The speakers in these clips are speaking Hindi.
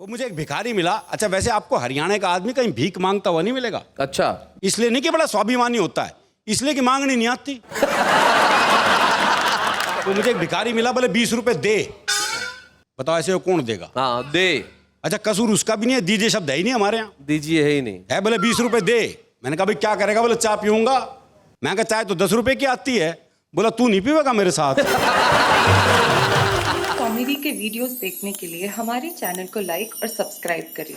वो मुझे एक भिखारी मिला। अच्छा वैसे आपको हरियाणा का आदमी कहीं भीख मांगता हुआ नहीं मिलेगा। अच्छा, इसलिए नहीं कि बड़ा स्वाभिमानी होता है, इसलिए कि मांगनी नहीं आती। तो मुझे एक भिखारी मिला, बोले 20 रुपए दे। बताओ ऐसे कौन देगा? हाँ दे। अच्छा कसूर उसका भी नहीं है, दीजिए शब्द है ही नहीं हमारे यहाँ। दीजिए है ही नहीं है, बोले 20 रुपए दे। मैंने कहा भाई क्या करेगा? बोले चाय पीऊंगा। मैं कहा चाय तो 10 रुपए की आती है। बोला तू नहीं पीवेगा मेरे साथ। कॉमेडी के वीडियोस देखने के लिए हमारे चैनल को लाइक और सब्सक्राइब करें।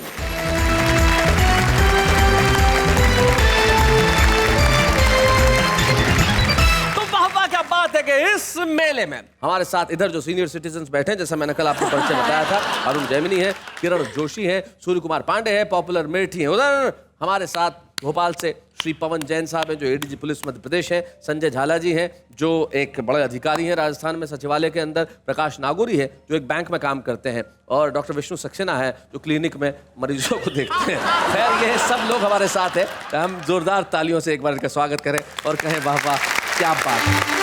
क्या बात है कि इस मेले में हमारे साथ इधर जो सीनियर सिटीजन्स बैठे हैं, जैसा मैंने कल आपको परिचय बताया था, अरुण जैमिनी है, किरण जोशी है, सूर्य कुमार पांडे है, पॉपुलर मेरठी है। उधर हमारे साथ भोपाल से श्री पवन जैन साहब हैं जो एडीजी पुलिस मध्य प्रदेश है, संजय झाला जी हैं जो एक बड़े अधिकारी हैं राजस्थान में सचिवालय के अंदर, प्रकाश नागौरी है जो एक बैंक में काम करते हैं, और डॉक्टर विष्णु सक्सेना है जो क्लिनिक में मरीजों को देखते हैं। खैर ये सब लोग हमारे साथ हैं, हम जोरदार तालियों से एक बार इनका स्वागत करें और कहें वाह वाह क्या बात है।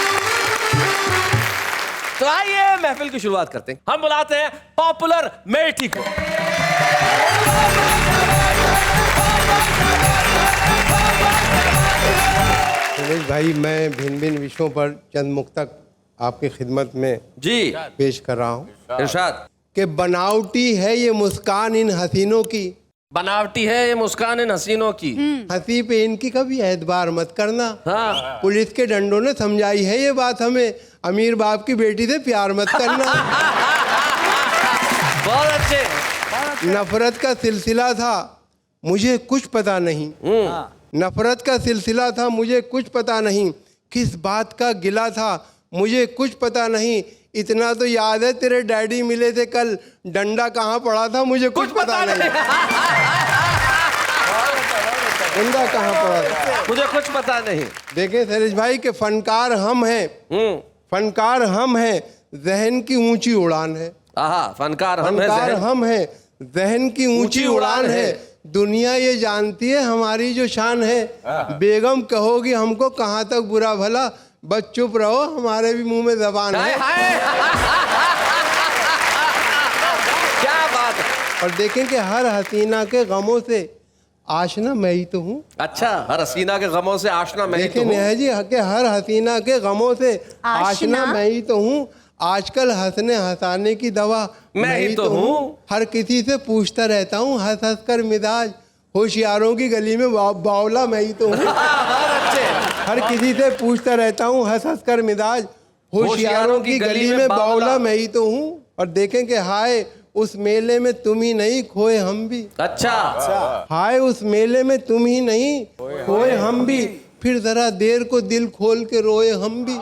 तो आइए महफिल की शुरुआत करते हैं। हम बुलाते हैं पॉपुलर मेरठी को। सुरेश भाई, मैं भिन्न भिन्न विषयों पर चंद मुक्तक आपकी खिदमत में जी पेश कर रहा हूँ। इरशाद। कि बनावटी है ये मुस्कान इन हसीनों की, बनावटी है ये मुस्कान इन हसीनों की, हंसी पे इनकी कभी एतबार मत करना। हाँ। पुलिस के डंडों ने समझाई है ये बात हमें, अमीर बाप की बेटी से प्यार मत करना। बहुत अच्छे। नफरत का सिलसिला था मुझे कुछ पता नहीं, नफरत का सिलसिला था मुझे कुछ पता नहीं, किस बात का गिला था मुझे कुछ पता नहीं, इतना तो याद है तेरे डैडी मिले थे कल, डंडा कहाँ पड़ा था मुझे कुछ पता नहीं। डंडा कहाँ पड़ा था मुझे कुछ पता नहीं। देखें सुरेश भाई के फनकार हम हैं, फनकार हम हैं, जहन की ऊंची उड़ान है। आहा, फनकार हम हैं, फनकार हम हैं, जहन की ऊंची उड़ान है, दुनिया ये जानती है हमारी जो शान है, बेगम कहोगी हमको कहाँ तक बुरा भला, बस चुप रहो हमारे भी मुंह में जबान है। क्या बात है। और देखें कि हर हसीना के गमों से आशना मैं ही तो हूँ। अच्छा, हर हसीना के गमों से आशना मैं ही तो देखें हूँ। नेहा जी कि हर हसीना के गमों से आशना मैं ही तो हूँ, आजकल हंसने हंसाने की दवा मैं ही तो हूँ, हर किसी से पूछता रहता हूँ हंस हंस कर मिजाज, होशियारों की गली में बावला मैं ही तो हूँ। हर किसी से पूछता रहता हूँ हंस हंस कर मिजाज, होशियारों की गली में बावला मैं ही तो हूँ। और देखें कि हाय उस मेले में तुम ही नहीं खोए हम भी। अच्छा। हाय उस मेले में तुम ही नहीं खोए हम भी, फिर जरा देर को दिल खोल के रोए हम भी,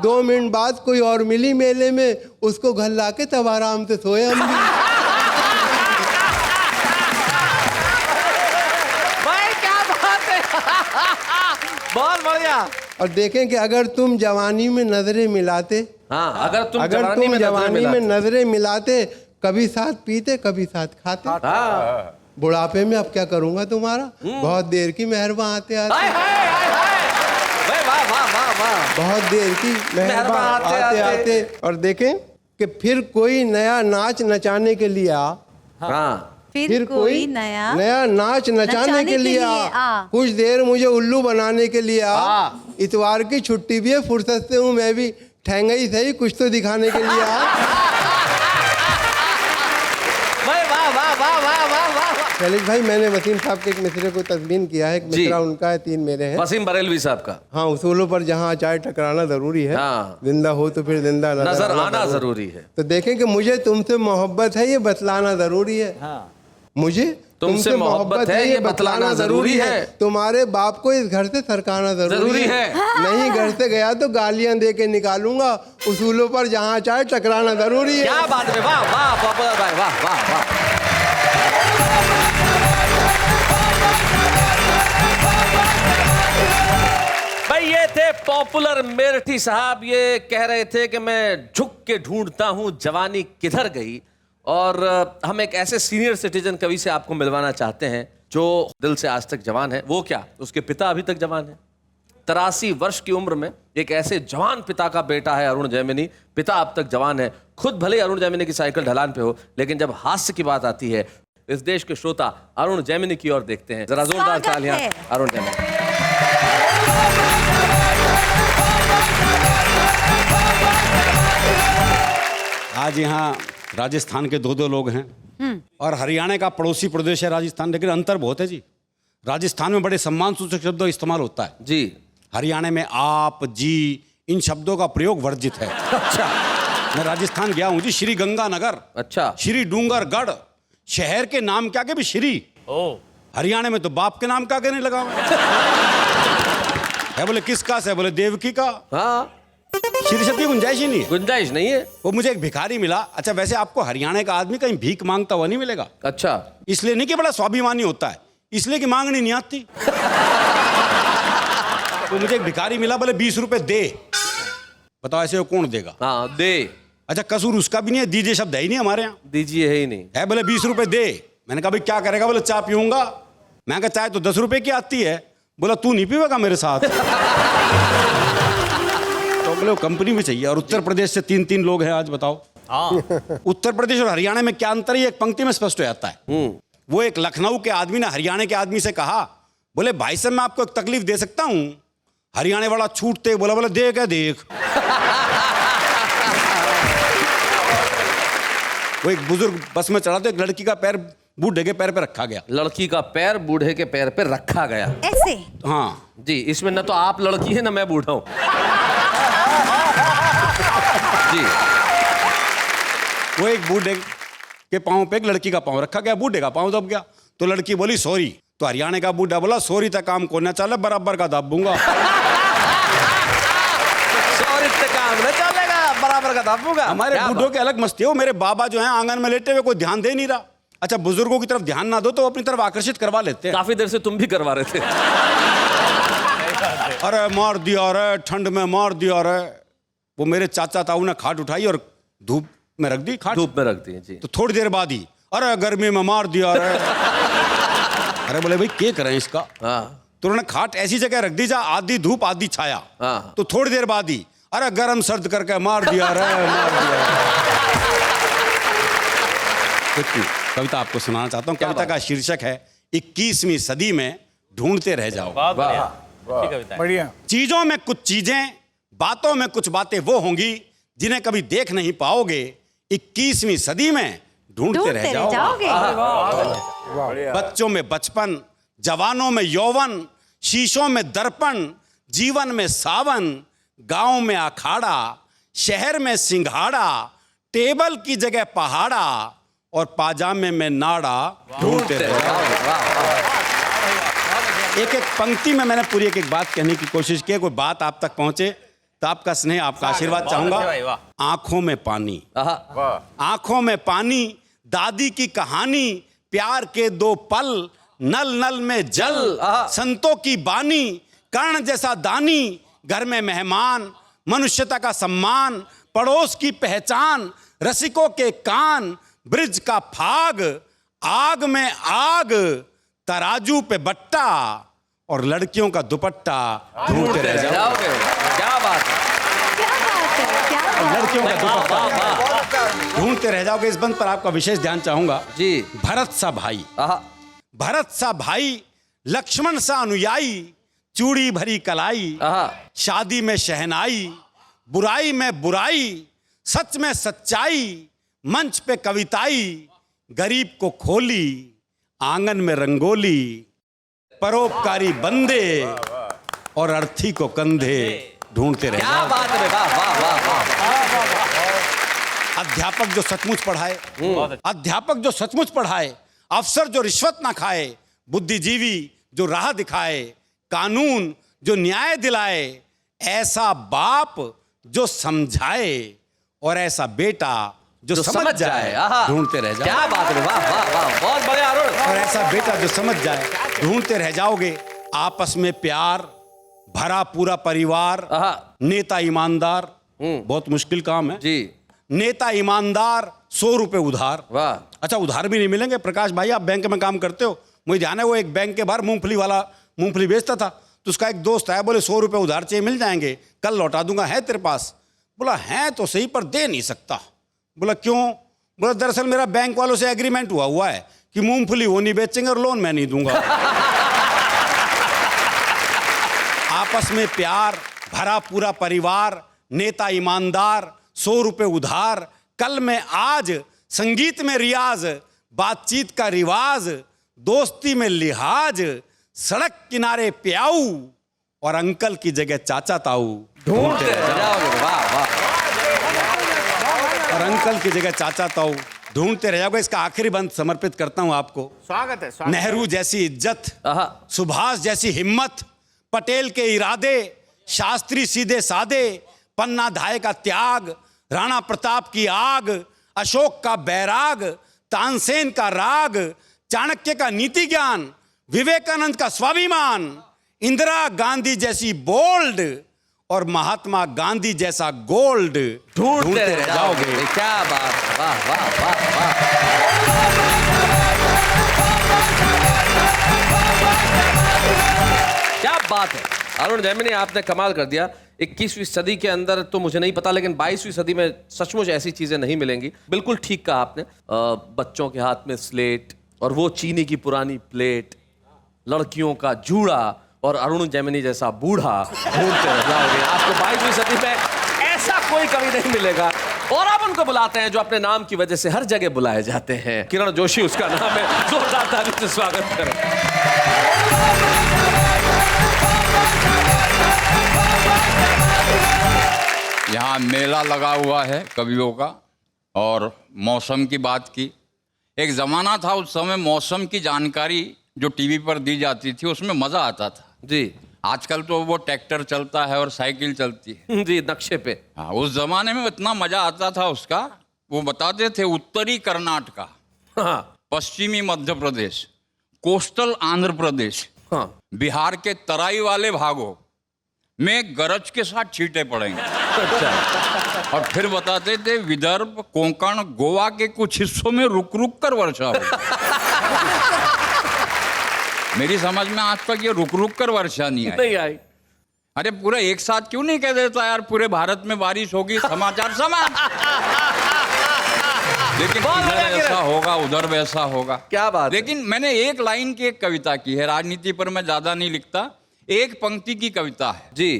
2 मिनट बाद कोई और मिली मेले में, उसको घर ला के तब आराम से सोए हम भी। भाई क्या बात है। बहुत बढ़िया। और देखें कि अगर तुम जवानी में नजरें मिलाते, हाँ, अगर तुम जवानी में नजरें मिलाते, कभी साथ पीते कभी साथ खाते। हाँ। बुढ़ापे में अब क्या करूंगा तुम्हारा, बहुत देर की मेहरबान आते आते, बहुत देर की मेहरबान आते आते। और देखें कि फिर कोई नया नाच नचाने के लिए आ, फिर कोई नया नाच नचाने के लिए आ, कुछ देर मुझे उल्लू बनाने के लिए आ, इतवार की छुट्टी भी है फुर्सत से हूँ मैं भी, ठहंगा ही सही कुछ तो दिखाने के लिए आ। शैलेश भाई, मैंने वसीम साहब के एक मिसरे को तस्मीन किया है, एक मिसरा उनका है, 3 मेरे हैं। वसीम बरेलवी साहब का। हाँ, उसूलों पर जहाँ चाहे टकराना जरूरी है, जिंदा हो तो फिर जिंदा नजर आना जरूरी है। तो देखें कि मुझे तुमसे मोहब्बत है ये बतलाना जरूरी है। मुझे तुमसे मोहब्बत है ये बतलाना जरूरी है, तुम्हारे बाप को इस घर से सरकाना जरूरी है। नहीं घर से गया तो गालियां दे के निकालूंगा, उसूलों पर जहाँ चाहे टकराना जरूरी है। क्या बात है, वाह वाह पॉपुलर भाई, वाह वाह वाह। भाई ये थे पॉपुलर मेरठी साहब, ये कह रहे थे कि मैं झुक के ढूंढता हूं जवानी किधर गई, और हम एक ऐसे सीनियर सिटीजन कवि से आपको मिलवाना चाहते हैं जो दिल से आज तक जवान है। वो क्या, उसके पिता अभी तक जवान है। 83 वर्ष की उम्र में एक ऐसे जवान पिता का बेटा है अरुण जैमिनी, पिता अब तक जवान है, खुद भले ही अरुण जैमिनी की साइकिल ढलान पे हो, लेकिन जब हास्य की बात आती है इस देश के श्रोता अरुण जैमिनी की ओर देखते हैं। जरा जोरदार तालियां अरुण जैमिनी। आज यहाँ राजस्थान के दो लोग हैं और हरियाणा का पड़ोसी प्रदेश है राजस्थान, लेकिन अंतर बहुत है जी। राजस्थान में बड़े सम्मान सूचक शब्दों का इस्तेमाल होता है जी। हरियाणा में आप, जी, इन शब्दों का प्रयोग वर्जित है। अच्छा। मैं राजस्थान गया हूँ जी, श्री गंगानगर, अच्छा, श्री डूंगरगढ़, शहर के नाम क्या के भी श्री। हरियाणा में तो बाप के नाम क्या के नहीं लगा हुआ है। बोले किसका से? बोले देवकी का। हाँ, श्री शब्द की गुंजाइश ही नहीं है। गुंजाइश नहीं है। वो मुझे एक भिखारी मिला। अच्छा, वैसे आपको हरियाणा का आदमी कहीं भीख मांगता हुआ नहीं मिलेगा। अच्छा, इसलिए नहीं कि बड़ा स्वाभिमानी होता है, इसलिए कि मांगनी नहीं आती। तो मुझे एक भिखारी मिला, बोले 20 रुपए दे। बताओ ऐसे वो कौन देगा? हाँ, दे। अच्छा, कसूर उसका भी नहीं है, दीजिए शब्द है ही नहीं हमारे यहाँ। दीजिए है ही नहीं है। बोले 20 रुपए दे। मैंने कहा भाई क्या करेगा? बोले चाय पीऊंगा। मैं कहा चाय तो 10 रुपए की आती है। बोला तू नहीं पीवेगा मेरे साथ? तो बोले वो कंपनी में चाहिए। और उत्तर प्रदेश से 3 लोग हैं आज, बताओ। उत्तर प्रदेश और हरियाणा में क्या अंतर है? एक पंक्ति में स्पष्ट हो जाता है। वो एक लखनऊ के आदमी ने हरियाणा के आदमी से कहा, बोले भाई साहब मैं आपको एक तकलीफ दे सकता हूं? हरियाणा वाला छूटते बोला, बोले देख है देख। वो एक बुजुर्ग बस में चढ़ा तो एक लड़की का पैर बूढ़े के पैर पे रखा गया। लड़की का पैर बूढ़े के पैर पे रखा गया ऐसे? हाँ जी। इसमें न तो आप लड़की है ना मैं बूढ़ा हूं। जी। वो एक बूढ़े के पांव पे एक लड़की का पांव रखा गया, बूढ़े का पांव दब गया। तो लड़की बोली सॉरी। तो हरियाणा का बूढ़ा बोला सॉरी तक काम को न चले, बराबर का दाबूंगा। सॉरी तक काम न चलेगा, बराबर का दाबूंगा। हमारे बूढ़ों के अलग मस्ती हो। मेरे बाबा जो है आंगन में लेटे हुए कोई ध्यान दे नहीं रहा। अच्छा, बुजुर्गों की तरफ ध्यान ना दो तो अपनी तरफ आकर्षित करवा लेते हैं। काफी देर से तुम भी करवा रहे थे। अरे मार दिया रे, ठंड में मार दिया रे। वो मेरे चाचा ताऊ ने खाट उठाई और धूप में रख दी। खाट धूप में रख दी जी। तो थोड़ी देर बाद ही अरे गर्मी में मार दिया रे। अरे बोले भाई क्या करें इसका? हाँ। तो उन्होंने खाट ऐसी जगह रख दी जा आधी धूप आधी छाया। हाँ। तो थोड़ी देर बाद ही अरे गर्म सर्द करके मार दिया रे, मार दिया। कविता आपको सुनाना चाहता हूँ। कविता का शीर्षक है 21वीं सदी में ढूंढते रह जाओ। बढ़िया। चीजों में कुछ चीजें, बातों में कुछ बातें वो होंगी जिन्हें कभी देख नहीं पाओगे। 21वीं सदी में ढूंढते रह जाओगे। बच्चों में बचपन, जवानों में यौवन, शीशों में दर्पण, जीवन में सावन, गांव में अखाड़ा, शहर में सिंघाड़ा, टेबल की जगह पहाड़ा और पाजामे में नाड़ा ढूंढते रह जाओगे। एक एक पंक्ति में मैंने पूरी एक एक बात कहने की कोशिश की। कोई बात आप तक पहुंचे तो आपका स्नेह, आपका आशीर्वाद चाहूंगा। आंखों में पानी, आंखों में पानी, दादी की कहानी, प्यार के 2 पल, नल नल में जल, संतों की बानी, कर्ण जैसा दानी, घर में मेहमान, मनुष्यता का सम्मान, पड़ोस की पहचान, रसिकों के कान, ब्रिज का फाग, आग में आग, तराजू पे बट्टा और लड़कियों का दुपट्टा ढूंढते रह जाओगे। क्या बात है, लड़कियों का दुपट्टा ढूंढते रह जाओगे। इस बंद पर आपका विशेष ध्यान चाहूंगा जी। भरत सा भाई, भरत सा भाई, लक्ष्मण सा अनुयायी, चूड़ी भरी कलाई, शादी में शहनाई, बुराई में बुराई, सच में सच्चाई, मंच पे कविताई, गरीब को खोली, आंगन में रंगोली, परोपकारी बंदे और अर्थी को कंधे ढूंढते रहे। क्या बात है, वाह वाह वाह वाह। अध्यापक जो सचमुच पढ़ाए, अध्यापक जो सचमुच पढ़ाए, अफसर जो रिश्वत ना खाए, बुद्धिजीवी जो राह दिखाए, कानून जो न्याय दिलाए, ऐसा बाप जो समझाए और ऐसा बेटा जो समझ जाए ढूंढते रह जाओ। क्या बात है, वाह वाह वाह, बहुत बढ़िया अरुण। और ऐसा बेटा जो समझ जाए ढूंढते रह जाओगे। आपस में प्यार भरा पूरा परिवार, नेता ईमानदार, बहुत मुश्किल काम है जी। नेता ईमानदार, 100 रुपए उधार। वाह। अच्छा, उधार भी नहीं मिलेंगे। प्रकाश भाई आप बैंक में काम करते हो, मुझे ध्यान है वो एक बैंक के बाहर मूंगफली वाला मूंगफली बेचता था। तो उसका एक दोस्त आया, बोले 100 रुपए उधार चाहिए, मिल जाएंगे, कल लौटा दूंगा, है तेरे पास? बोला है तो सही पर दे नहीं सकता। बोला क्यों? बोला दरअसल मेरा बैंक वालों से एग्रीमेंट हुआ है कि मूंगफली वो नहीं बेचेंगे और लोन मैं नहीं दूंगा। आपस में प्यार भरा पूरा परिवार, नेता ईमानदार, 100 रुपए उधार, कल में आज, संगीत में रियाज, बातचीत का रिवाज, दोस्ती में लिहाज, सड़क किनारे प्याऊ और अंकल की जगह चाचा ताऊ। ढूंढते रह जाओगे। वाह वाह। और अंकल की जगह चाचा ताऊ ढूंढते रह जाओगे। इसका आखिरी बंद समर्पित करता हूं आपको। स्वागत है, स्वागत। नेहरू जैसी इज्जत, आहा। सुभाष जैसी हिम्मत, पटेल के इरादे, शास्त्री सीधे सादे, पन्ना धाय का त्याग, राणा प्रताप की आग, अशोक का बैराग, तानसेन का राग, चाणक्य का नीति ज्ञान, विवेकानंद का स्वाभिमान, इंदिरा गांधी जैसी बोल्ड और महात्मा गांधी जैसा गोल्ड। ढूंढते रह जाओगे। क्या बात। वाह वाह वाह वाह। क्या बात है अरुण जैमिनी, आपने कमाल कर दिया। 21वीं सदी के अंदर तो मुझे नहीं पता, लेकिन 22वीं सदी में सचमुच ऐसी चीजें नहीं मिलेंगी। बिल्कुल ठीक कहा आपने। बच्चों के हाथ में स्लेट और वो चीनी की पुरानी प्लेट, लड़कियों का जूड़ा और अरुण जैमिनी जैसा बूढ़ा। ढूंढते रह जाओगे। आपको 22वीं सदी में ऐसा कोई कवि नहीं मिलेगा। और आप उनको बुलाते हैं जो अपने नाम की वजह से हर जगह बुलाए जाते हैं। किरण जोशी उसका नाम है। जोरदार तालियों से स्वागत करें। यहाँ मेला लगा हुआ है कवियों का। और मौसम की बात की, एक ज़माना था उस समय मौसम की जानकारी जो टीवी पर दी जाती थी उसमें मज़ा आता था जी। आजकल तो वो ट्रैक्टर चलता है और साइकिल चलती है। जी, नक्शे पे। हाँ, उस ज़माने में इतना मज़ा आता था उसका। वो बताते थे उत्तरी कर्नाटका, हाँ पश्चिमी मध्य प्रदेश, कोस्टल आंध्र प्रदेश, हाँ। बिहार के तराई वाले भागों में गरज के साथ छींटे पड़ेंगे। अच्छा। और फिर बताते थे विदर्भ, कोंकण, गोवा के कुछ हिस्सों में रुक रुक कर वर्षा हो। मेरी समझ में आज तक ये रुक रुक कर वर्षा नहीं आई। नहीं आई। अरे पूरा एक साथ क्यों नहीं कह देता यार पूरे भारत में बारिश होगी, समाचार समान। लेकिन इधर ऐसा होगा, उधर वैसा होगा। क्या बात। लेकिन मैंने एक लाइन की एक कविता की है। राजनीति पर मैं ज्यादा नहीं लिखता। एक पंक्ति की कविता है जी।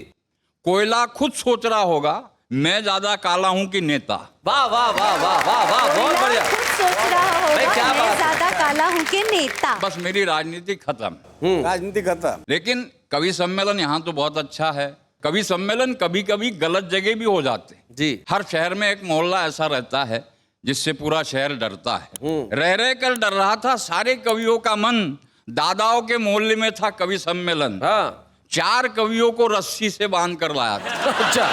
कोयला खुद सोच रहा होगा मैं ज्यादा काला हूं कि नेता। वाह वाह वाह वाह वाह वाह, बहुत बढ़िया। खुद सोच रहा नहीं, क्या होगा बात मैं है। ज्यादा काला हूँ के नेता। बस मेरी राजनीति खत्म। राजनीति खत्म। लेकिन कवि सम्मेलन यहाँ तो बहुत अच्छा है। कवि सम्मेलन कभी कभी गलत जगह भी हो जाते हैं जी। हर शहर में एक मोहल्ला ऐसा रहता है जिससे पूरा शहर डरता है। रह रह कर डर रहा था सारे कवियों का मन। दादाओं के मोहल्ले में था कवि सम्मेलन। हाँ। 4 कवियों को रस्सी से बांध कर लाया था। अच्छा।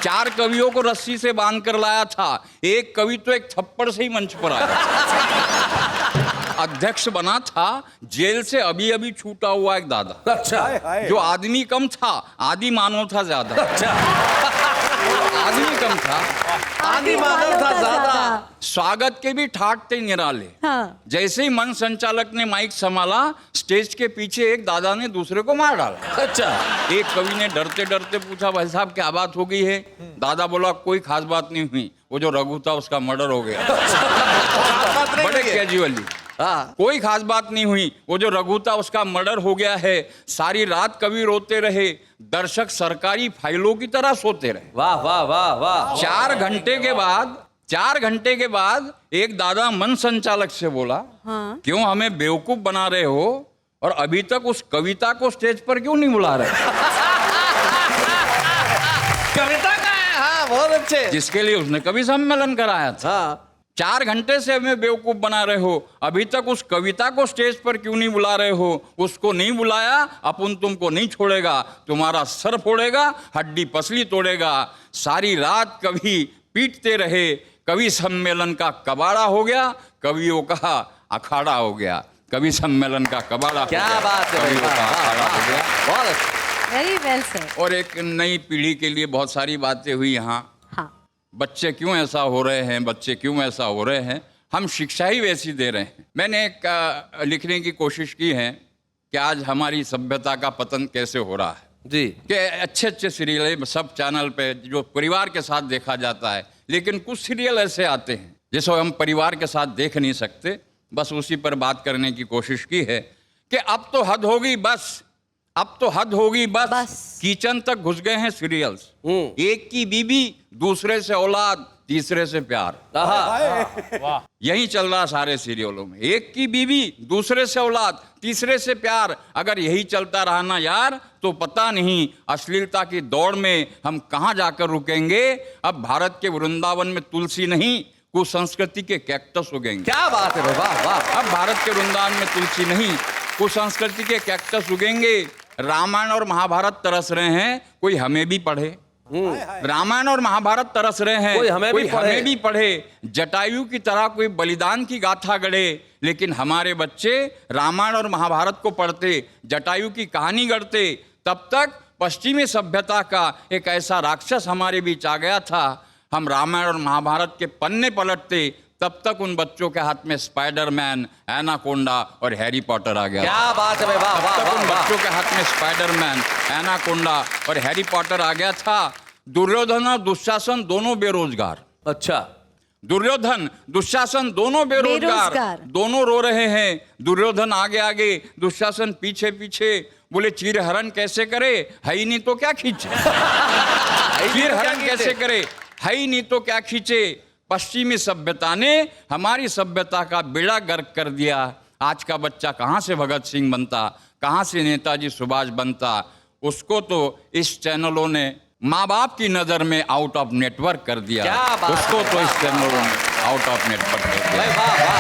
4 कवियों को रस्सी से बांध कर लाया था। एक कवि तो एक थप्पड़ से ही मंच पर आया। अध्यक्ष बना था जेल से अभी अभी छूटा हुआ एक दादा। अच्छा। जो आदमी कम था, आदि मानव था ज्यादा। अच्छा। आदमी कम था, आदि मानव था ज्यादा। स्वागत के भी ठाट थे निराले। हाँ। जैसे ही मंच संचालक ने माइक संभाला, स्टेज के पीछे एक दादा ने दूसरे को मार डाला। अच्छा। एक कवि ने डरते डरते पूछा भाई साहब क्या बात हो गई है? दादा बोला कोई खास बात नहीं हुई, वो जो रघु था उसका मर्डर हो गया। बड़े कैजुअली। हाँ। कोई खास बात नहीं हुई, वो जो रघु था उसका मर्डर हो गया है। सारी रात कवि रोते रहे, दर्शक सरकारी फाइलों की तरह सोते रहे। वाह वाह वाह वाह। 4 घंटे के बाद एक दादा मन संचालक से बोला, हाँ। क्यों हमें बेवकूफ बना रहे हो और अभी तक उस कविता को स्टेज पर क्यों नहीं बुला रहे? कविता का है। हाँ, बहुत अच्छे। जिसके लिए उसने कवि सम्मेलन कराया था। हाँ। 4 घंटे से हमें बेवकूफ बना रहे हो, अभी तक उस कविता को स्टेज पर क्यों नहीं बुला रहे हो? उसको नहीं बुलाया, अपन तुमको नहीं छोड़ेगा, तुम्हारा सर फोड़ेगा, हड्डी पसली तोड़ेगा। सारी रात कवि पीटते रहे, कवि सम्मेलन का कबाड़ा हो गया, कवियों का अखाड़ा हो गया। कवि सम्मेलन का कबाड़ा क्या हो गया, बात है। कवियों का अखाड़ा हो गया। बहुत अच्छा। Very well sir. और एक नई पीढ़ी के लिए बहुत सारी बातें हुई यहाँ। हाँ। बच्चे क्यों ऐसा हो रहे हैं, बच्चे क्यों ऐसा हो रहे हैं? हम शिक्षा ही वैसी दे रहे हैं। मैंने एक लिखने की कोशिश की है कि आज हमारी सभ्यता का पतन कैसे हो रहा है। जी। कि अच्छे अच्छे सीरियल सब चैनल पे जो परिवार के साथ देखा जाता है, लेकिन कुछ सीरियल ऐसे आते हैं जिसको हम परिवार के साथ देख नहीं सकते। बस उसी पर बात करने की कोशिश की है कि अब तो हद होगी बस, अब तो हद होगी बस। किचन तक घुस गए हैं सीरियल्स। एक की बीबी, दूसरे से औलाद, तीसरे से प्यार। यही चल रहा सारे सीरियलों में, एक की बीबी, दूसरे से औलाद, तीसरे से प्यार। अगर यही चलता रहा ना यार तो पता नहीं अश्लीलता की दौड़ में हम कहां जाकर रुकेंगे। अब भारत के वृंदावन में तुलसी नहीं, कुसंस्कृति के कैक्टस उगेंगे। क्या बात है, वाह वाह। अब भारत के वृंदावन में तुलसी नहीं, कुसंस्कृति के कैक्टस उगेंगे। रामायण और महाभारत तरस रहे हैं, कोई हमें भी पढ़े। रामायण और महाभारत तरस रहे हैं, कोई हमें भी पढ़े। जटायु की तरह कोई बलिदान की गाथा गढ़े, लेकिन हमारे बच्चे रामायण और महाभारत को पढ़ते, जटायु की कहानी गढ़ते। तब तक पश्चिमी सभ्यता का एक ऐसा राक्षस हमारे बीच आ गया था। हम रामायण और महाभारत के पन्ने पलटते, तब तक उन बच्चों के हाथ में स्पाइडरमैन, एनाकोंडा और हैरी पॉटर आ गया। क्या बात है, वाह वाह तब तक उन वाह। बच्चों के हाथ में स्पाइडरमैन, एनाकोंडा और हैरी पॉटर आ गया था। दुर्योधन और दुशासन दोनों बेरोजगार। अच्छा, दुर्योधन दुशासन दोनों बेरोजगार, दोनों रो रहे हैं। दुर्योधन आगे आगे, दुशासन पीछे पीछे। बोले चीर हरण कैसे करे, है ही नहीं तो क्या खींचे। चीर हरण कैसे करे, है ही नहीं तो क्या खींचे। पश्चिमी सभ्यता ने हमारी सभ्यता का बेड़ा गर्क कर दिया। आज का बच्चा कहाँ से भगत सिंह बनता, कहाँ से नेताजी सुभाष बनता। उसको तो इस चैनलों ने माँ बाप की नजर में आउट ऑफ नेटवर्क कर दिया। क्या बात उसको तो इस चैनलों ने आउट ऑफ नेटवर्क कर दिया। वाह वाह।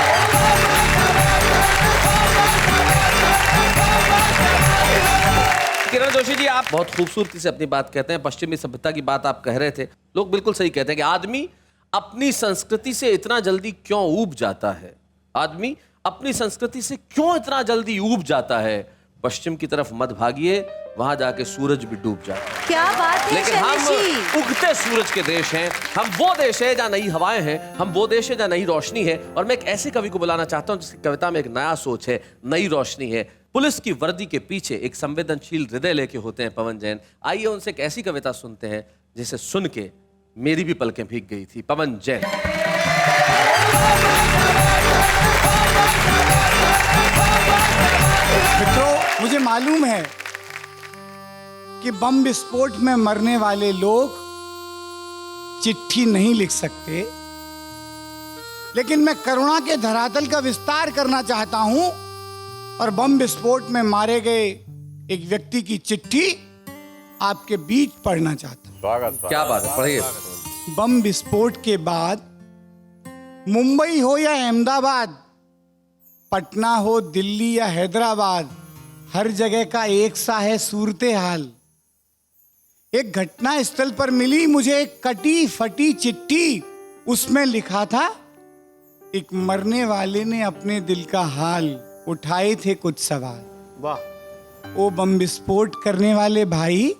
किरण जोशी जी, आप बहुत खूबसूरती से अपनी बात कहते हैं। पश्चिमी सभ्यता की बात आप कह रहे थे। लोग बिल्कुल सही कहते हैं कि आदमी अपनी संस्कृति से इतना जल्दी क्यों ऊब जाता है। आदमी अपनी संस्कृति से क्यों इतना जल्दी ऊब जाता है। पश्चिम की तरफ मत भागिए, वहां जाके सूरज भी डूब जाता है। क्या बात है लेकिन हम शैलेश जी। उगते सूरज के देश हैं। हम वो देश है जहाँ नई हवाएं हैं, हम वो देश है जहाँ नई रोशनी है। और मैं एक ऐसे कवि को बुलाना चाहता हूँ जिसकी कविता में एक नया सोच है, नई रोशनी है। पुलिस की वर्दी के पीछे एक संवेदनशील हृदय लेके होते हैं पवन जैन। आइए उनसे एक ऐसी कविता सुनते हैं जिसे सुन के मेरी भी पलकें भीग गई थी। पवन जैन। मित्रों, मुझे मालूम है कि बम विस्फोट में मरने वाले लोग चिट्ठी नहीं लिख सकते, लेकिन मैं करुणा के धरातल का विस्तार करना चाहता हूं और बम विस्फोट में मारे गए एक व्यक्ति की चिट्ठी आपके बीच पढ़ना चाहता हूं। क्या बात है, पढ़िए। बम विस्फोट के बाद मुंबई हो या अहमदाबाद, पटना हो, दिल्ली या हैदराबाद, हर जगह का एक सा है सूरत हाल। एक घटना स्थल पर मिली मुझे एक कटी फटी चिट्ठी। उसमें लिखा था, एक मरने वाले ने अपने दिल का हाल, उठाए थे कुछ सवाल। वाह। ओ बम विस्फोट करने वाले भाई,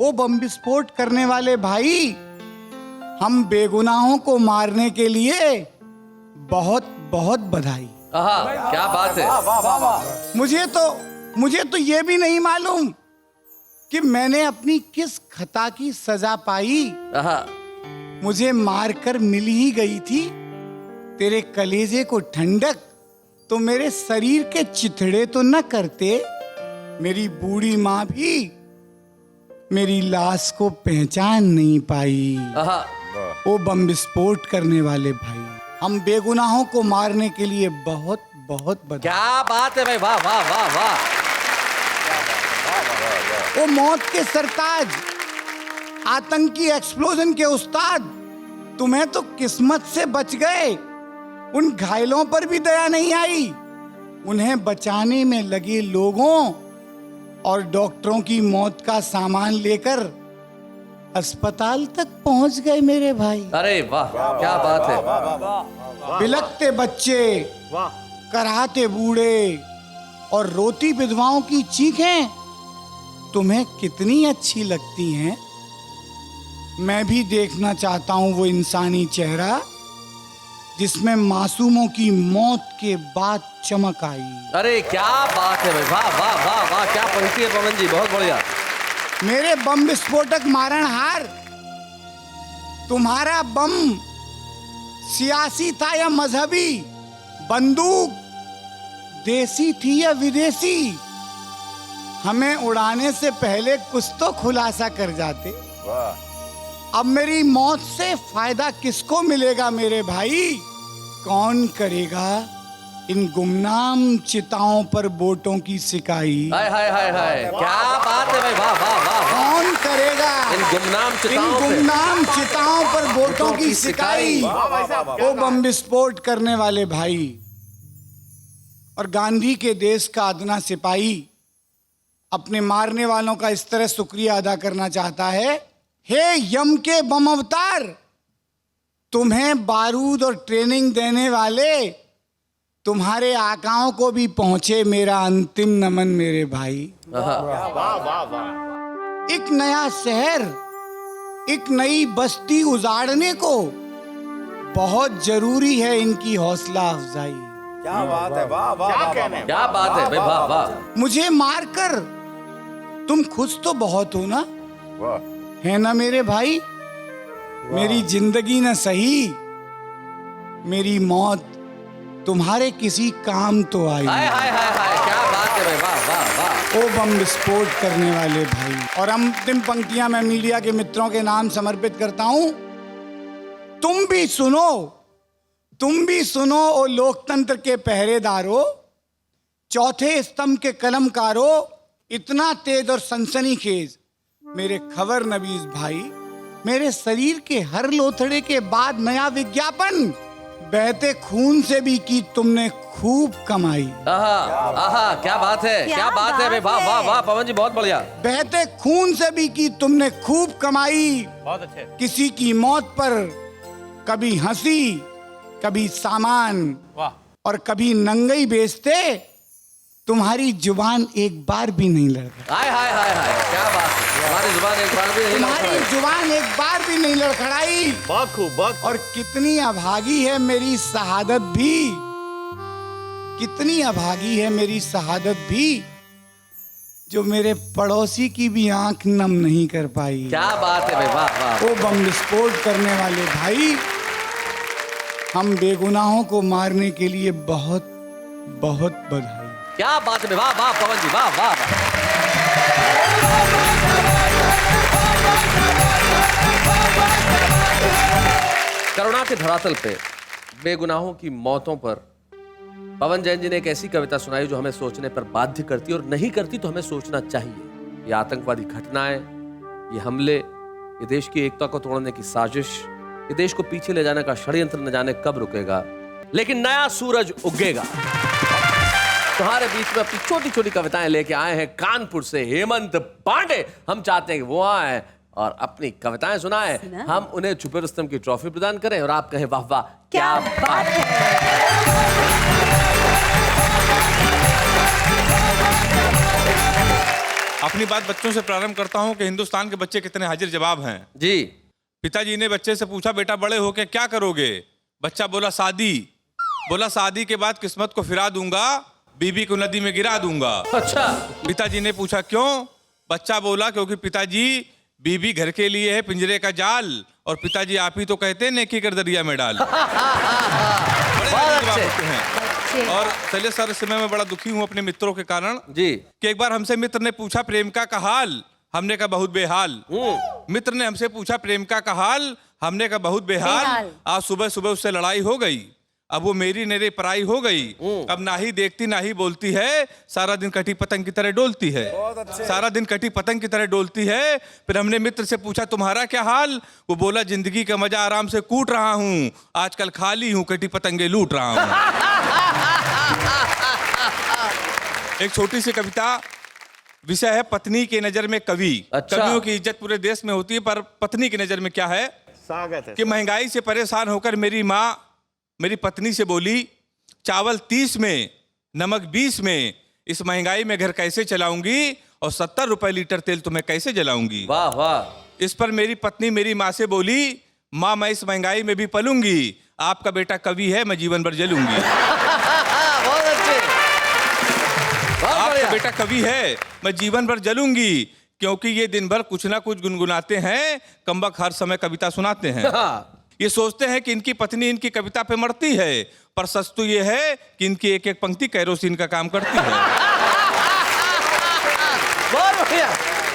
ओ बम विस्फोट करने वाले भाई, हम बेगुनाहों को मारने के लिए बहुत बहुत बधाई। आहा, क्या बात है। मुझे तो ये भी नहीं मालूम कि मैंने अपनी किस खता की सजा पाई। आहा। मुझे मारकर मिल ही गई थी तेरे कलेजे को ठंडक, तो मेरे शरीर के चिथड़े तो न करते। मेरी बूढ़ी माँ भी मेरी लाश को पहचान नहीं पाई। आहा। ओ बम विस्फोट करने वाले भाई, हम बेगुनाहों को मारने के लिए बहुत बहुत बधाई। क्या बात है भाई, वाह वाह वाह वाह। ओ मौत के सरताज, आतंकी एक्सप्लोजन के उस्ताद, तुम्हें तो किस्मत से बच गए। उन घायलों पर भी दया नहीं आई। उन्हें बचाने में लगे लोगों और डॉक्टरों की मौत का सामान लेकर अस्पताल तक पहुंच गए मेरे भाई। अरे वाह, क्या बात है। बिलखते बच्चे, कराहते बूढ़े और रोती विधवाओं की चीखें तुम्हें कितनी अच्छी लगती हैं। मैं भी देखना चाहता हूं वो इंसानी चेहरा जिसमें मासूमों की मौत के बाद चमक आई। अरे क्या बात है भाई, वाह वाह वाह वाह, क्या पंक्ति है पवन जी, बहुत बढ़िया। मेरे बम विस्फोटक मारणहार, तुम्हारा बम सियासी था या मजहबी, बंदूक देसी थी या विदेशी, हमें उड़ाने से पहले कुछ तो खुलासा कर जाते। अब मेरी मौत से फायदा किसको मिलेगा मेरे भाई? कौन करेगा इन गुमनाम चिताओं पर बोटों की सिकाई? हाय हाय हाय हाय, क्या बात है भाई, वाह वाह वाह वाह। कौन करेगा इन गुमनाम चिताओं पर बोटों की सिकाई? वो बम विस्फोट करने वाले भाई और गांधी के देश का अदना सिपाही अपने मारने वालों का इस तरह शुक्रिया अदा करना चाहता है। हे यम के बम अवतार, तुम्हें बारूद और ट्रेनिंग देने वाले तुम्हारे आकाओं को भी पहुंचे मेरा अंतिम नमन मेरे भाई। एक नया शहर, एक नई बस्ती उजाड़ने को बहुत जरूरी है इनकी हौसला अफजाई। क्या बात है, वाह वाह, क्या बात है भाई, वाह वाह। मुझे मारकर तुम खुश तो बहुत हो ना, है ना मेरे भाई? मेरी जिंदगी न सही, मेरी मौत तुम्हारे किसी काम तो आई। हाय हाय हाय हाय, क्या बात है भाई, वाह वाह वाह। ओ बम विस्फोट करने वाले भाई। और अंतिम पंक्तियां मैं मीडिया के मित्रों के नाम समर्पित करता हूं। तुम भी सुनो, तुम भी सुनो ओ लोकतंत्र के पहरेदारों, चौथे स्तंभ के कलमकारों, इतना तेज और सनसनीखेज मेरे खबर नवीज भाई। मेरे शरीर के हर लोथड़े के बाद नया विज्ञापन, बहते खून से भी की तुमने खूब कमाई। आहा आहा, क्या बात है, क्या बात है भाई, वाह वाह वाह पवन जी, बहुत बढ़िया। बहते खून से भी की तुमने खूब कमाई। बहुत अच्छे। किसी की मौत पर कभी हंसी, कभी सामान, वाह। और कभी नंगई बेचते, तुम्हारी जुबान एक बार भी नहीं लड़खड़ाई। हाय हाय हाय हाय, क्या बात है, तुम्हारी जुबान एक बार भी नहीं तुम्हारी लड़खड़ाई। जुबान एक बार भी नहीं लड़खड़ाई। और कितनी अभागी है मेरी शहादत भी, कितनी अभागी है मेरी शहादत भी, जो मेरे पड़ोसी की भी आंख नम नहीं कर पाई। क्या बात है भाई, वाह वाह। वो बम विस्फोट करने वाले भाई, हम बेगुनाहों को मारने के लिए बहुत बहुत बधाई। क्या बात है, वाह वाह पवन जी, वाह वाह वाह। करुणा के धरातल पे बेगुनाहों की मौतों पर पवन जैन जी ने एक ऐसी कविता सुनाई जो हमें सोचने पर बाध्य करती, और नहीं करती तो हमें सोचना चाहिए। ये आतंकवादी घटनाएं, ये हमले, ये देश की एकता को तोड़ने की साजिश, ये देश को पीछे ले जाने का षड्यंत्र न जाने कब रुकेगा, लेकिन नया सूरज उगेगा। तुम्हारे बीच में अपनी छोटी छोटी कविताएं लेके आए हैं कानपुर से हेमंत पांडे। हम चाहते हैं कि वो आए और अपनी कविताएं सुनाएं, हम उन्हें छुपे रुस्तम की ट्रॉफी प्रदान करें और आप कहें वाह वाह क्या बात है। अपनी बात बच्चों से प्रारंभ करता हूं कि हिंदुस्तान के बच्चे कितने हाजिर जवाब हैं। जी। पिताजी ने बच्चे से पूछा, बेटा बड़े होके क्या करोगे? बच्चा बोला शादी। बोला शादी के बाद किस्मत को फिरा दूंगा, बीबी को नदी में गिरा दूंगा। अच्छा। पिताजी ने पूछा क्यों? बच्चा बोला क्योंकि पिताजी बीबी घर के लिए है पिंजरे का जाल, और पिताजी आप ही तो कहते हैं नेकी कर दरिया में डाल। बड़े जवाब होते हैं। और चलिए सर, इस समय मैं बड़ा दुखी हूँ अपने मित्रों के कारण जी, कि एक बार हमसे मित्र ने पूछा प्रेमिका का हाल, हमने कहा बहुत बेहाल। मित्र ने हमसे पूछा प्रेमिका का हाल, हमने कहा बहुत बेहाल। आज सुबह सुबह उससे लड़ाई हो गई, अब वो मेरी नेरे पराई हो गई। अब ना ही देखती ना ही बोलती है, सारा दिन कटी पतंग की तरह डोलती है। सारा दिन कटी पतंग की तरह डोलती है। फिर हमने मित्र से पूछा तुम्हारा क्या हाल? वो बोला जिंदगी का मजा आराम से कूट रहा हूँ, आजकल खाली हूँ, कटी पतंगे लूट रहा हूँ। एक छोटी सी कविता, विषय है पत्नी के नजर में कवि। अच्छा। कवियों की इज्जत पूरे देश में होती है, पर पत्नी की नजर में क्या है? स्वागत है कि महंगाई से परेशान होकर मेरी माँ मेरी पत्नी से बोली, चावल 30 में, नमक 20 में, इस महंगाई में घर कैसे चलाऊंगी, और 70 रुपए लीटर तेल तुम्हें कैसे जलाऊंगी? वाह वाह। इस पर मेरी पत्नी मेरी माँ से बोली, माँ मैं इस महंगाई में भी पलूंगी, आपका बेटा कवि है, मैं जीवन भर जलूंगी। बहुत अच्छे, बहुत आपका बढ़िया। बेटा कवि है, मैं जीवन भर जलूंगी, क्योंकि ये दिन भर कुछ ना कुछ गुनगुनाते हैं, कमबख्त हर समय कविता सुनाते हैं। ये सोचते हैं कि इनकी पत्नी इनकी कविता पे मरती है, पर सच तो ये है कि इनकी एक एक पंक्ति कैरोसिन का काम करती है। बहुत बढ़िया,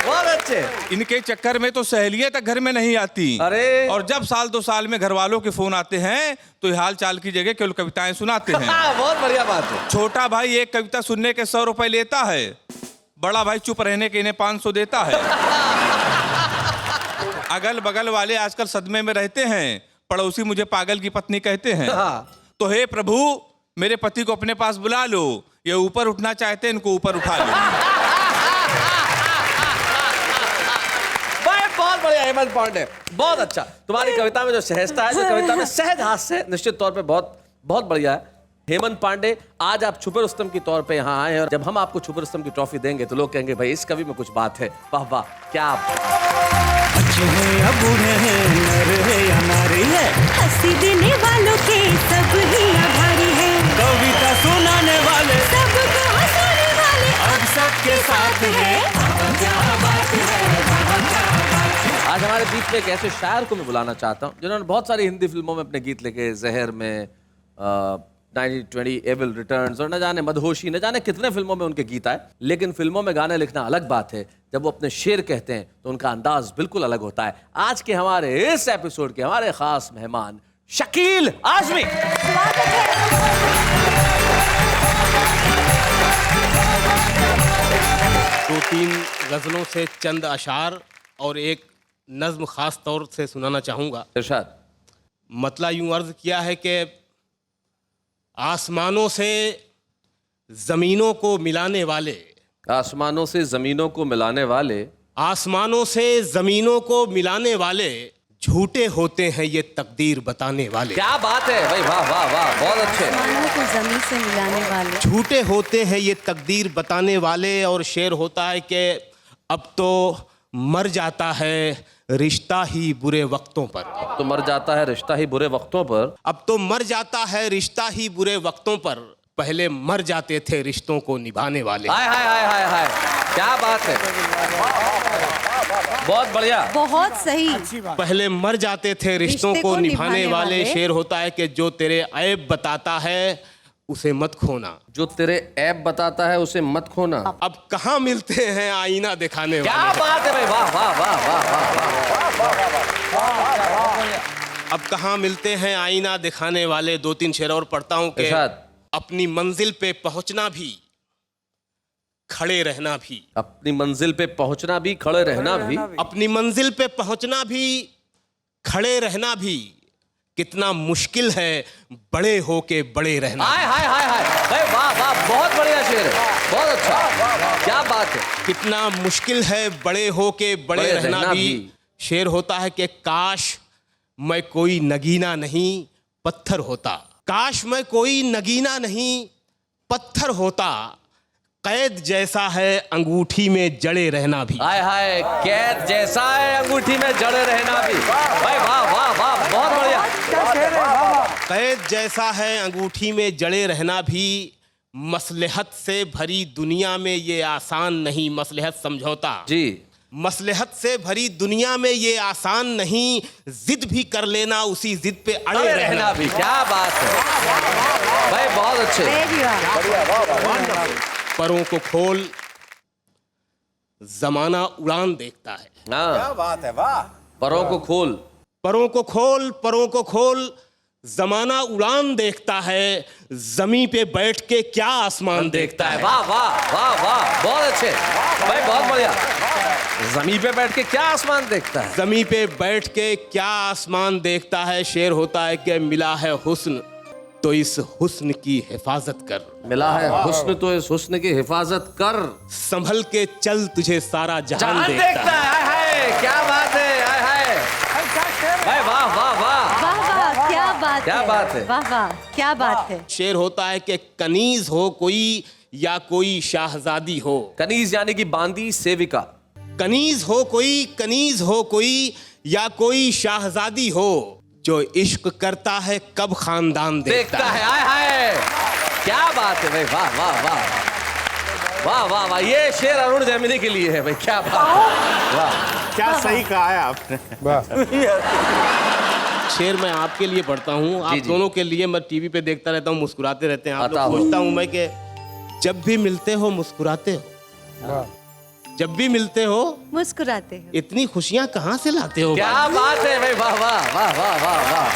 बहुत अच्छे। इनके चक्कर में तो सहेलियां तक घर में नहीं आती। अरे! और जब साल 2 साल में घर वालों के फोन आते हैं तो ये हाल चाल की जगह केवल कविताएं सुनाते हैं। बहुत बढ़िया बात है। छोटा भाई एक कविता सुनने के 100 रुपए लेता है, बड़ा भाई चुप रहने के इन्हें 500 देता है। अगल बगल वाले आजकल सदमे में रहते हैं, पड़ोसी मुझे पागल की पत्नी कहते हैं। तो हे प्रभु, मेरे पति को अपने पास बुला लो, ये ऊपर उठना चाहते हैं, इनको ऊपर उठा लो। बहुत बढ़िया हेमंत पांडे, बहुत अच्छा। तुम्हारी कविता में जो सहजता है, जो कविता में सहज हास्य, निश्चित तौर पे बहुत बहुत बढ़िया है। हेमंत पांडे, आज आप छुपे रुस्तम के तौर पे यहाँ आए हैं और जब हम आपको छुपे रुस्तम की ट्रॉफी देंगे तो लोग कहेंगे भाई इस कवि में कुछ बात है। वाह वाह, क्या अच्छे हैं या बुरे हैं, नर है या नारी है, हंसी देने वालों के सब ही आभारी है, कविता सुनाने वाले सबको हंसाने वाले अब सबके साथ है। क्या बात है, आज हमारे बीच में एक ऐसे शायर को मैं बुलाना चाहता हूँ जिन्होंने बहुत सारी हिंदी फिल्मों में अपने गीत लिखे, जहर में, 1920 एविल रिटर्न्स और न जाने मदहोशी, न जाने कितने फिल्मों में उनके गीत आए। लेकिन फिल्मों में गाने लिखना अलग बात है, जब वो अपने शेर कहते हैं तो उनका अंदाज बिल्कुल अलग होता है। आज के हमारे इस एपिसोड के हमारे खास मेहमान शकील आजमी। दो तीन गजलों से चंद अशार और एक नज्म खास तौर से सुनाना चाहूँगा। इरशाद। मतला यूं अर्ज किया है कि आसमानों से ज़मीनों को मिलाने वाले, आसमानों से ज़मीनों को मिलाने वाले, आसमानों से ज़मीनों को मिलाने वाले झूठे होते हैं ये तकदीर बताने वाले। क्या बात है भाई, वाह वाह वाह, बहुत अच्छे। आसमानों को ज़मीन से मिलाने वाले, झूठे होते हैं ये तकदीर बताने वाले। और शेर होता है कि अब तो मर जाता है रिश्ता ही बुरे वक्तों पर, अब तो मर जाता है रिश्ता ही बुरे वक्तों पर, अब तो मर जाता है रिश्ता ही बुरे वक्तों पर, पहले मर जाते थे रिश्तों को निभाने वाले। हाय हाय हाय हाय हाय, क्या बात है, बहुत बढ़िया, बहुत सही। पहले मर जाते थे रिश्तों को निभाने वाले। शेर होता है कि जो तेरे ऐब बताता है उसे मत खोना, जो तेरे ऐब बताता है उसे मत खोना। अब कहाँ मिलते हैं आईना दिखाने वाले। क्या बात है भाई, वाह वाह वाह वाह। अब कहाँ मिलते हैं आईना दिखाने वाले। 2-3 शेर और पढ़ता हूँ कि अपनी मंजिल पे पहुंचना भी, खड़े रहना भी, अपनी मंजिल पे पहुंचना भी, खड़े रहना भी, अपनी मंजिल पे पहुंचना भी, खड़े रहना भी, कितना मुश्किल है बड़े होके बड़े रहना। हाय हाय हाय हाय भाई, वाह वाह, बहुत बढ़िया शेर है, बहुत अच्छा, क्या बात है। कितना मुश्किल है बड़े होके बड़े रहना भी। शेर होता है कि काश मैं कोई नगीना नहीं पत्थर होता, काश मैं कोई नगीना नहीं पत्थर होता, कैद जैसा है अंगूठी में जड़े रहना भी। हाय हाय, कैद जैसा है अंगूठी में जड़े रहना भी, भाई वाह वाह वाह, बहुत बढ़िया। कैद जैसा है अंगूठी में जड़े रहना भी, मसलहत से भरी दुनिया में ये आसान नहीं, मसलहत समझौता जी, मसलहत से भरी दुनिया में ये आसान नहीं, जिद भी कर लेना उसी जिद पे अड़े रहना भी। क्या बात है भाई, बहुत अच्छे। परों को खोल जमाना उड़ान देखता है। क्या बात है, वाह। परों को खोल, परों को खोल, परों को खोल, जमाना उड़ान देखता है, जमी पे बैठ के क्या आसमान देखता है। वाह वाह वाह वाह, बहुत अच्छे भाई, बहुत बढ़िया। जमी पे बैठ के क्या आसमान देखता है, जमी पे बैठ के क्या आसमान देखता है। शेर होता है कि मिला है हुस्न तो इस हुस्न की हिफाजत कर, मिला है हुस्न तो इस हुस्न की हिफाजत कर, संभल के चल तुझे सारा जहान देखता है। हाय हाय, क्या बात है, हाय हाय भाई, वाह वाह वाह, वाह वाह, क्या बात है, क्या बात है, वाह वाह, क्या बात है। शेर होता है कि कनीज हो कोई या कोई शाहजादी हो, कनीज यानी कि बांदी सेविका, कनीज हो कोई, कनीज हो कोई या कोई शाहजादी हो, जो इश्क करता है कब खानदान देखता है। हाय हाय, क्या बात है भाई, वाह वाह वाह, वाह वाह वाह, ये शेर अरुण जैमिनी के लिए है भाई, क्या बात है, वाह। क्या सही कहा है आपने। शेर मैं आपके लिए पढ़ता हूँ, आप जी। दोनों के लिए। मैं टीवी पे देखता रहता हूँ, मुस्कुराते रहते हैं आप अता लोग। हो। सोचता हूँ मैं कि जब भी मिलते हो मुस्कुराते हो, जब भी मिलते हो मुस्कुराते हो। इतनी खुशियाँ कहाँ से लाते हो क्या भाई? बात है भाई, वाह वाह वाह वाह वाह वाह,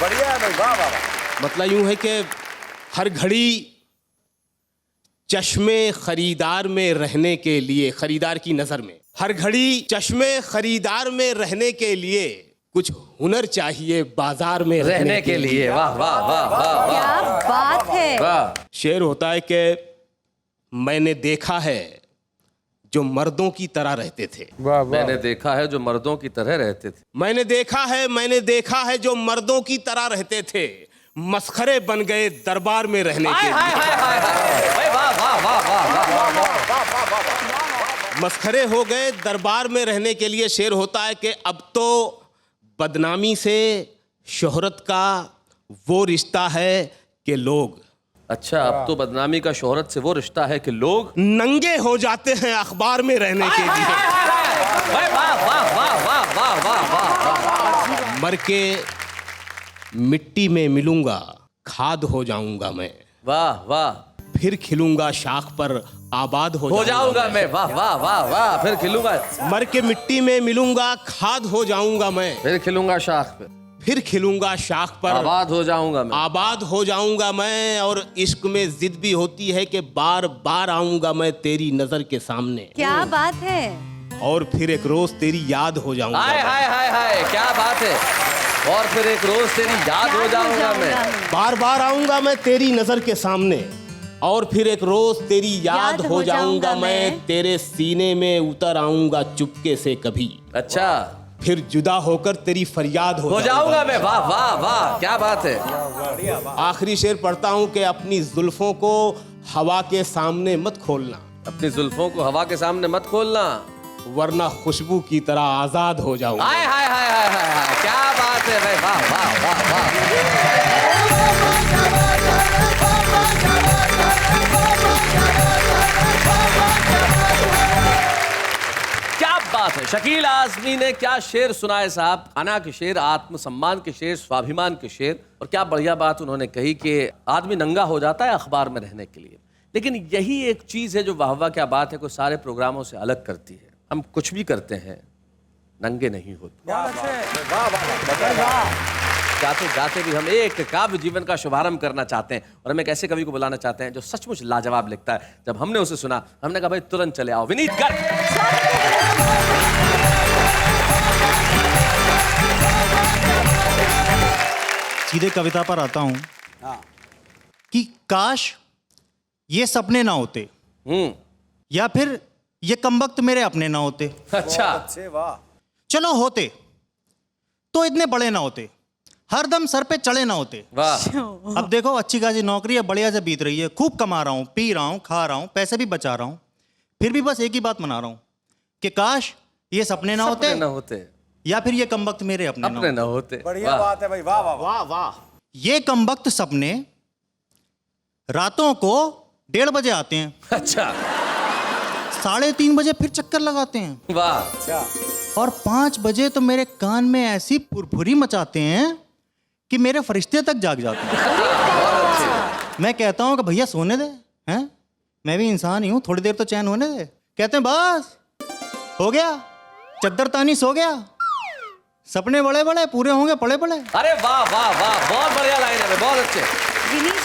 बढ़िया है भाई, वाह वाह वाह। मतलब यूं है कि हर घड़ी चश्मे खरीदार में रहने के लिए, खरीदार की नजर में, हर घड़ी चश्मे खरीदार में रहने के लिए कुछ हुनर चाहिए बाजार में रहने के लिए, वाह वाह वाह वाह क्या बात है। वाह। शेर होता है कि मैंने देखा है जो मर्दों की तरह रहते थे। मैंने देखा है जो मर्दों की तरह रहते थे। मैंने देखा है जो मर्दों की तरह रहते थे, मस्खरे बन गए दरबार में रहने के हाय हाय लिए। हाय हाय हाय, भाई वाह वाह वाह वाह वाह। मस्खरे हो गए दरबार में रहने के लिए। शेर होता है कि अब तो बदनामी से शोहरत का वो रिश्ता है कि लोग, अच्छा, अब तो बदनामी का शोहरत से वो रिश्ता है कि लोग नंगे हो जाते हैं अखबार में रहने के लिए। भाई वाह वाह वाह वाह वाह वाह वाह। मर के मिट्टी में मिलूंगा, खाद हो जाऊंगा मैं, वाह वाह, फिर खिलूंगा शाख पर आबाद हो जाऊंगा मैं, वाह वाह वाह वाह, फिर खिलूंगा। मर के मिट्टी में मिलूंगा, खाद हो जाऊंगा मैं, फिर खिलूंगा शाख पे, फिर खिलूंगा शाख पर आबाद हो जाऊंगा मैं, आबाद हो जाऊंगा मैं। और इश्क में जिद भी होती है कि बार बार आऊंगा मैं तेरी नजर के सामने, क्या बात है। और फिर एक रोज तेरी याद हो जाऊंगा हाय मैं। हाय हाय हाय, क्या बात है। और फिर एक रोज तेरी याद हो जाऊंगा मैं, बार बार आऊंगा मैं तेरी नजर के सामने, और फिर एक रोज तेरी याद हो जाऊंगा मैं, तेरे सीने में उतर आऊंगा चुपके से कभी, अच्छा, फिर जुदा होकर तेरी फरियाद हो जाऊंगा मैं, वाह वाह वाह, क्या बात है। आखिरी शेर पढ़ता हूं कि अपनी जुल्फों को हवा के सामने मत खोलना, अपनी जुल्फों को हवा के सामने मत खोलना, वरना खुशबू की तरह आजाद हो जाऊंगा। हाय हाय हाय हाय हाय हाय, क्या बात है भाई, वाह वाह वाह वाह। क्या बात है, शकील आजमी ने क्या शेर सुनाए साहब। खाना के शेर, आत्मसम्मान के शेर, स्वाभिमान के शेर। और क्या बढ़िया बात उन्होंने कही कि आदमी नंगा हो जाता है अखबार में रहने के लिए, लेकिन यही एक चीज है जो वाह वाह क्या बात है को सारे प्रोग्रामों से अलग करती है। हम कुछ भी करते हैं, नंगे नहीं होते। जाते जाते भी हम एक काव्य जीवन का शुभारंभ करना चाहते हैं, और हम एक ऐसे कवि को बुलाना चाहते हैं जो सचमुच लाजवाब लिखता है। जब हमने उसे सुना, हमने कहा भाई तुरंत चले आओ, विनीत गर्ग। सीधे कविता पर आता हूं कि काश ये सपने ना होते, या फिर ये कमबख्त मेरे अपने ना होते। अच्छा, चलो होते तो इतने बड़े ना होते, हरदम सर पे चढ़े ना होते। वाह। अब देखो अच्छी खासी नौकरी है, बढ़िया से बीत रही है, खूब कमा रहा हूं, पी रहा हूं, खा रहा हूं, पैसे भी बचा रहा हूं, फिर भी बस एक ही बात मना रहा हूं कि काश ये सपने ना होते, या फिर ये कमबख्त मेरे अपने ना होते। बढ़िया बात है भाई, वाह वाह वाह वाह। ये कमबख्त सपने रातों को 1:30 बजे आते हैं, अच्छा, 3:30 बजे फिर चक्कर लगाते हैं, वाह, और 5 बजे तो मेरे कान में ऐसी फुरफुरी मचाते हैं कि मेरे फरिश्ते तक जाग जाते हैं। मैं कहता हूं कि भैया सोने दे, हैं, मैं भी इंसान ही हूं, थोड़ी देर तो चैन होने दे। कहते हैं बस हो गया, चद्दर तानी सो गया, सपने बड़े बड़े पूरे होंगे पड़े पड़े। अरे वाह वाह वाह, बहुत बढ़िया लाइन है, बहुत अच्छे।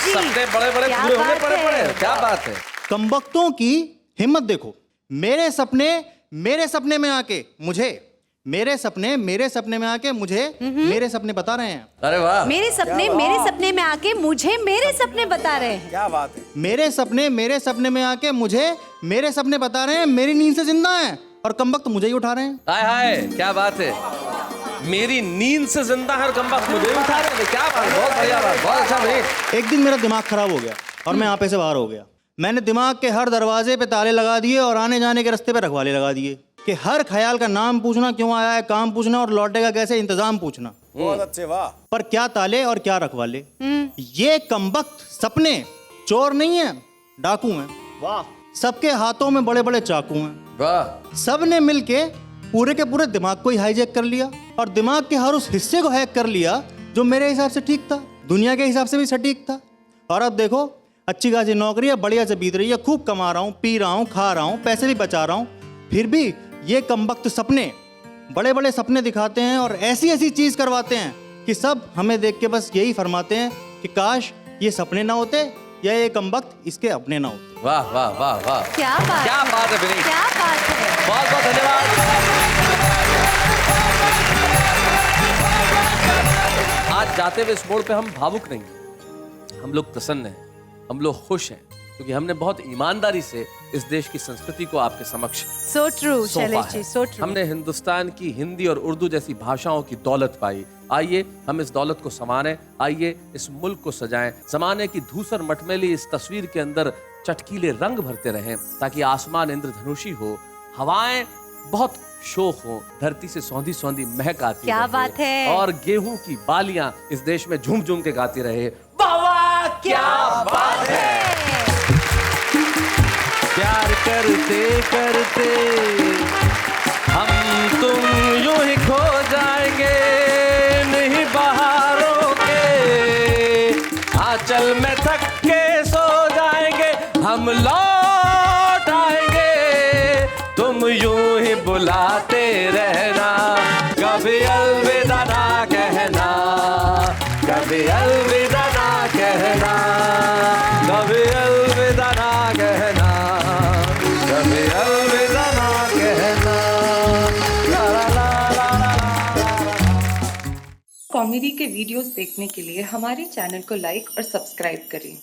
सपने बड़े बड़े पूरे होंगे पड़े पड़े, क्या बात है। कमबख्तों की हिम्मत देखो, मेरे सपने में आके मुझे मेरे सपने में आके मुझे मेरे सपने बता रहे हैं। अरे वाह, मेरे सपने में आके मुझे मेरे सपने बता रहे हैं। क्या बात है। मेरे सपने में आके मुझे मेरे सपने बता रहे हैं, मेरी नींद से जिंदा हैं और कमबख्त मुझे ही उठा रहे हैं। हाय हाय, क्या बात है। मेरी नींद से जिंदा है और कमबख्त मुझे उठा रहे हैं, क्या बात, बहुत बढ़िया बात, बहुत अच्छा भाई। एक दिन मेरा दिमाग खराब हो गया और मैं आपे से बाहर हो गया। मैंने दिमाग के हर दरवाजे पे ताले लगा दिए और आने जाने के रास्ते पे रखवाले लगा दिए कि हर ख्याल का नाम पूछना, क्यों आया है, काम पूछना और लौटेगा कैसे, इंतजाम पूछना। बहुत अच्छे, वाह। पर क्या ताले और क्या रखवाले। ये कमबख्त सपने चोर नहीं है, डाकू हैं। वाह। सबके हाथों में बड़े बड़े चाकू हैं। वाह, सब ने मिलके पूरे के पूरे दिमाग को ही हाईजैक कर लिया और दिमाग के हर उस हिस्से को हैक कर लिया जो मेरे हिसाब से ठीक था, दुनिया के हिसाब से भी सटीक था। और अब देखो, अच्छी खासी नौकरी है, बढ़िया से बीत रही है, खूब कमा रहा हूँ, पी रहा हूँ, खा रहा हूँ, पैसे भी बचा रहा हूँ। फिर भी ये कमबख्त सपने बड़े बड़े सपने दिखाते हैं और ऐसी ऐसी चीज करवाते हैं कि सब हमें देख के बस यही फरमाते हैं कि काश ये सपने ना होते या ये कमबख्त इसके अपने ना होते। वाह वाह वाह वाह, क्या बात, क्या बात है विनीत, क्या बात है। बहुत बहुत धन्यवाद। आज जाते हुए इस मोड़ पे हम भावुक नहीं हैं, हम लोग प्रसन्न हैं, हम लोग खुश हैं, क्योंकि हमने बहुत ईमानदारी से इस देश की संस्कृति को आपके समक्ष So true, सौंपा शैलेश है। जी, so true। हमने हिंदुस्तान की हिंदी और उर्दू जैसी भाषाओं की दौलत पाई। आइए हम इस दौलत को संवारें, आइए इस मुल्क को सजाएं, जमाने की धूसर मटमैली इस तस्वीर के अंदर चटकीले रंग भरते रहें, ताकि आसमान इंद्रधनुषी हो, हवाएं बहुत शोक हो, धरती से सौंधी सौंधी महक आती क्या रहे, बात है। और गेहूं की बालियां इस देश में झूम झूम के गाती रहे। वाह वाह, क्या बात है। प्यार करते करते हम तुम यूं ही खो जाएंगे, नहीं बहारों के आंचल में थक के सो जाएंगे, हम लौट आएंगे, तुम यूं ही बुलाते रहना, कभी अलविदा ना कहना, कभी अलविदा ना कहना, कभी अलविदा ना कहना, कभी अलविदा ना कहना। ला ला ला ला ला। कॉमेडी के वीडियोस देखने के लिए हमारे चैनल को लाइक और सब्सक्राइब करें।